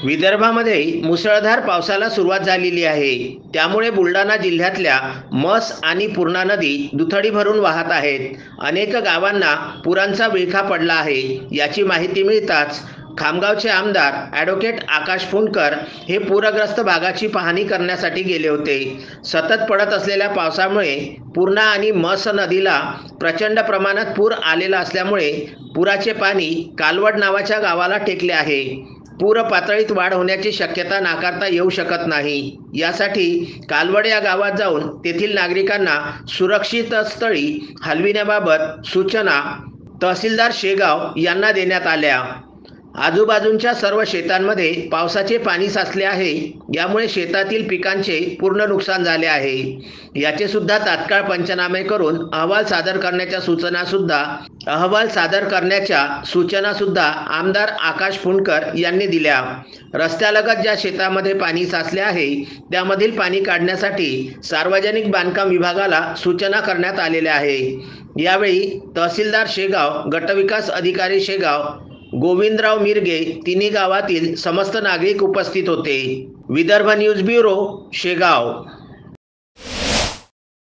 विदर्भामध्ये मुसळधार पावसाला सुरुवात झालेली आहे। त्यामुळे बुलढाणा जिल्ह्यातल्या मस आणि पूर्णा नदी दुथडी भरून वाहत आहेत। अनेक गावांना पुरांचा विळखा पडला आहे। याची माहिती मिळताच खामगावचे आमदार ॲडव्होकेट आकाश फुंडकर हे पूरग्रस्त भागाची पाहणी करण्यासाठी गेले होते। सतत पडत असलेल्या पावसामुळे पूर्णा आणि मस नदीला प्रचंड प्रमाणात पूर आलेला असल्यामुळे पुराचे पाणी कालवड नावाच्या गावाला टेकले आहे। पूर पातळीत वाढ होण्याची शक्यता नाकारता येऊ शकत नाही। यासाठी कालवड या गावात जाऊन तेथील नागरिकांना सुरक्षित स्थळी हलविण्याबाबत सूचना तहसीलदार शेगाव यांना देण्यात आल्या। आजूबाजूच्या सर्व शेतांमध्ये पावसाचे पाणी साचले आहे। यामुळे शेतातील पिकांचे पूर्ण नुकसान झाले आहे। याचे सुद्धा तात्काळ पंचनामे करून अहवाल सादर करण्याच्या सूचना सुद्धा आमदार आकाश फुंडकर यांनी दिल्या। रस्त्यालगत ज्या शेतामध्ये पाणी साचले आहे त्यामधील पाणी काढण्यासाठी सार्वजनिक बांधकाम विभागाला सूचना करण्यात आलेल्या आहे। यावेळी तहसीलदार शेगाव, गटविकास अधिकारी शेगाव, गोविंदराव मिरगे, तिन्ही गावातील समस्त नागरिक उपस्थित होते। Vidarbha news bureau, Shegaon.